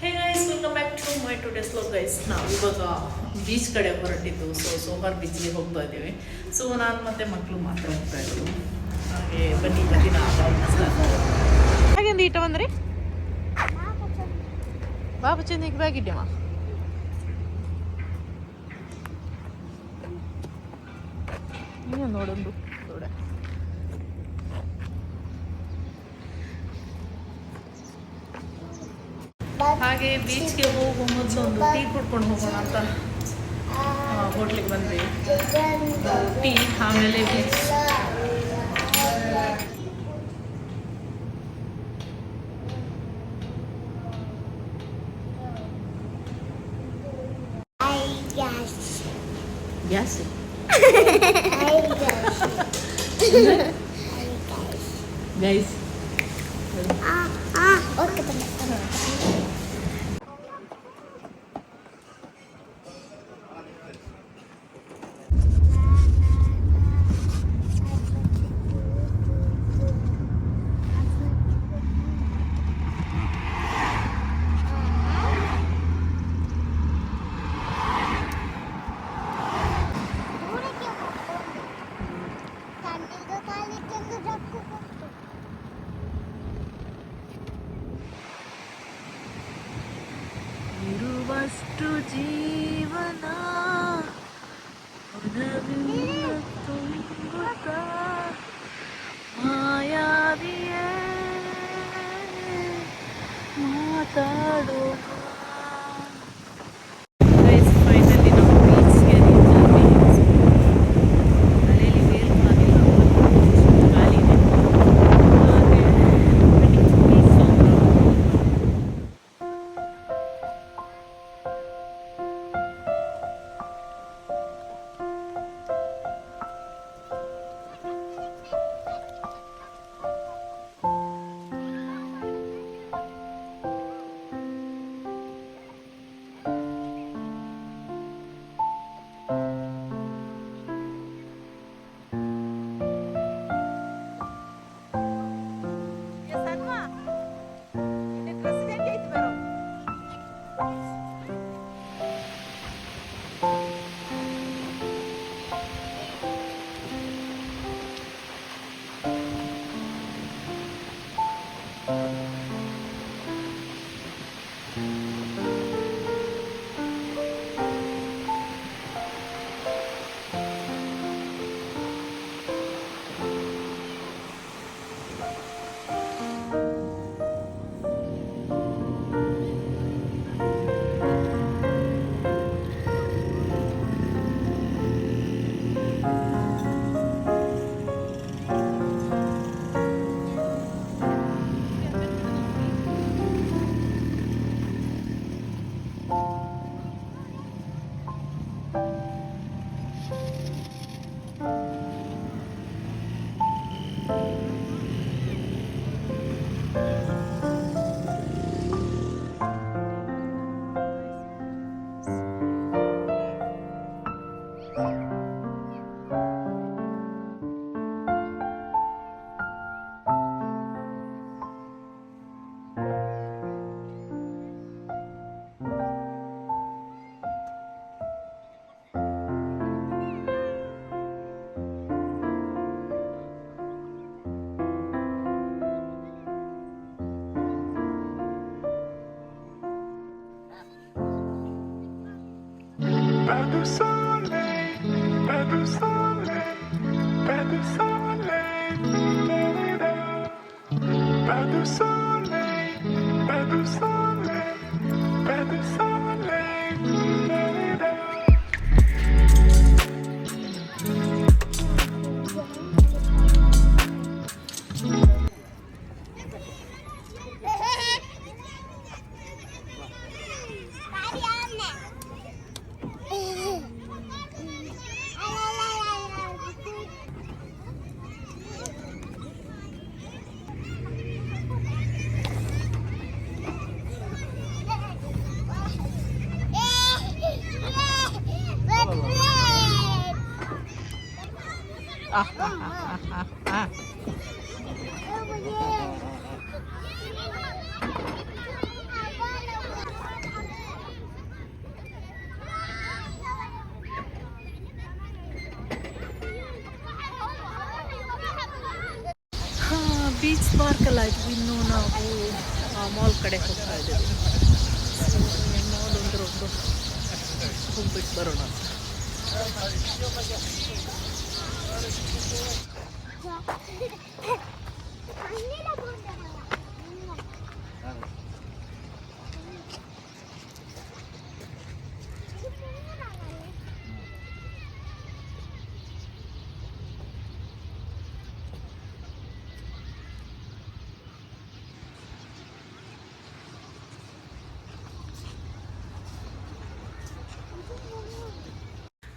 Hey guys, welcome back to my today's vlog guys. ನಾವು ಇವಾಗ beach ಕಡೆ ಹೊರಟಿದ್ದು. ಸೋಮವಾರ ಬೀಚ್ಗೆ ಹೋಗ್ತಾ ಇದ್ದೀವಿ. ನಾನು ಮತ್ತೆ ಮಕ್ಕಳು ಮಾತ್ರ ಹೋಗ್ತಾ ಇದ್ದೀವಿ. ಹಾಗೆ ಬನ್ನಿ ಹಾಗೆಂದು ಈಟ ಬಂದ್ರಿ ಬಾಬು ಚೆಂದಿಗೆ ಬ್ಯಾಗಿಡ್ಯಮ್ಮ. ನೀನು ನೋಡೊಂದು ನೋಡ. ಹಾಗೆ ಬೀಚ್ಗೆ ಹೋಗೋ ಮೊದಲು ಒಂದು ಟೀ ಕುಡ್ಕೊಂಡು ಹೋಗೋಣ ಅಂತ ಹೋಟ್ಲಿಗೆ ಬಂದ್ವಿ. ಟೀ ಆಮೇಲೆ ಬೀಚ್. ಗ್ಯಾಸ್ ಗೈಸ್ ಇರುವಷ್ಟು ಜೀವನ ತುಂಬುತ್ತ ಮಾಯಾವಿಯೇ ಮಾತಾಡೋ. ಫೈನಲಿ ನಾವು ಬೀಚ್ಗೆ ಮನೆಯಲ್ಲಿ ಮೇಲ್ ಕಾಲಿಲ್ಲ, ಗಾಳಿ ಇದೆ. Pas de soleil, pas de soleil, pas de soleil, pas de soleil, pas de soleil, pas de soleil. Beach ಪಾರ್ಕಲ್ಲಿ ಆಯಿತು. ಇನ್ನು ನಾವು ಮಾಲ್ ಕಡೆ ಹೋಗ್ತಾ ಇದ್ದೀವಿ. ಮಾಲ್ ಒಂದು ಹೋಗ್ಬಿಟ್ಟು ಬರೋಣ.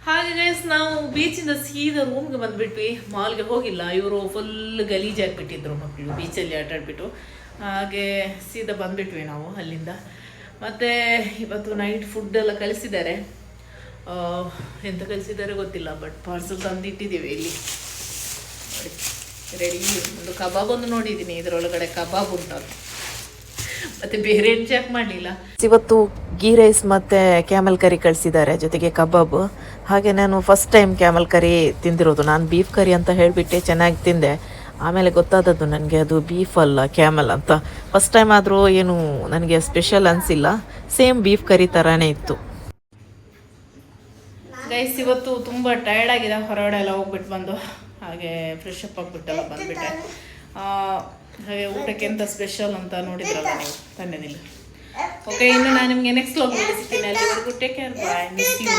ಹಾಗೆ ಗೈಸ್ ನಾವು ಬೀಚಿಂದ ಸೀದಾ ರೂಮ್ಗೆ ಬಂದುಬಿಟ್ವಿ. ಮಾಲ್ಗೆ ಹೋಗಿಲ್ಲ, ಇವರು ಫುಲ್ ಗಲೀಜಾಗಿಬಿಟ್ಟಿದ್ರು ಮಕ್ಕಳು ಬೀಚಲ್ಲಿ ಆಟಾಡ್ಬಿಟ್ಟು. ಹಾಗೆ ಸೀದಾ ಬಂದುಬಿಟ್ವಿ ನಾವು ಅಲ್ಲಿಂದ. ಮತ್ತು ಇವತ್ತು ನೈಟ್ ಫುಡ್ಡೆಲ್ಲ ಕಳಿಸಿದ್ದಾರೆ. ಎಂತ ಕಳಿಸಿದ್ದಾರೆ ಗೊತ್ತಿಲ್ಲ, ಬಟ್ ಪಾರ್ಸಲ್ ತಂದಿಟ್ಟಿದ್ದೀವಿ ಇಲ್ಲಿ ನೋಡಿ ರೆಡಿ. ಒಂದು ಕಬಾಬ್ ಒಂದು ನೋಡಿದ್ದೀನಿ, ಇದರೊಳಗಡೆ ಕಬಾಬ್ ಉಂಟು, ಮತ್ತೆ ಬೇರೆ ಏನು ಚೆಕ್ ಮಾಡಲಿಲ್ಲ. ಇವತ್ತು ಗೀ ರೈಸ್ ಮತ್ತು ಕ್ಯಾಮಲ್ ಕರಿ ಕಳಿಸಿದ್ದಾರೆ, ಜೊತೆಗೆ ಕಬಾಬ್. ಹಾಗೆ ನಾನು ಫಸ್ಟ್ ಟೈಮ್ ಕ್ಯಾಮಲ್ ಕರಿ ತಿಂದಿರೋದು. ನಾನು ಬೀಫ್ ಕರಿ ಅಂತ ಹೇಳಿಬಿಟ್ಟೆ ಚೆನ್ನಾಗಿ ತಿಂದೆ. ಆಮೇಲೆ ಗೊತ್ತಾದದ್ದು ನನಗೆ ಅದು ಬೀಫ್ ಅಲ್ಲ ಕ್ಯಾಮಲ್ ಅಂತ. ಫಸ್ಟ್ ಟೈಮ್ ಆದರೂ ಏನು ನನಗೆ ಸ್ಪೆಷಲ್ ಅನಿಸಿಲ್ಲ, ಸೇಮ್ ಬೀಫ್ ಕರಿ ಥರನೇ ಇತ್ತು. ಗೈಸ್ ಇವತ್ತು ತುಂಬ ಟಯರ್ಡ್ ಆಗಿದೆ, ಹೊರಗಡೆ ಎಲ್ಲ ಹೋಗ್ಬಿಟ್ಟು ಬಂದು. ಹಾಗೆ ಫ್ರೆಶ್ ಅಪ್ ಆಗಿಬಿಟ್ಟೆಲ್ಲ ಬಂದುಬಿಟ್ಟೆ. ಹಾಗೆ ಊಟಕ್ಕೆ ಎಂತ ಸ್ಪೆಷಲ್ ಅಂತ ನೋಡಿದ್ರಲ್ಲ ನೀವು, ತನ್ನೇನಿಲ್ಲ. ಓಕೆ, ಇನ್ನು ನಾನು ನಿಮಗೆ ನೆಕ್ಸ್ಟ್ ವ್ಲಾಗ್ ಸಿಗ್ತೀನಿ. ಅಲ್ಲಿವರೆಗೂ take care, bye, miss you.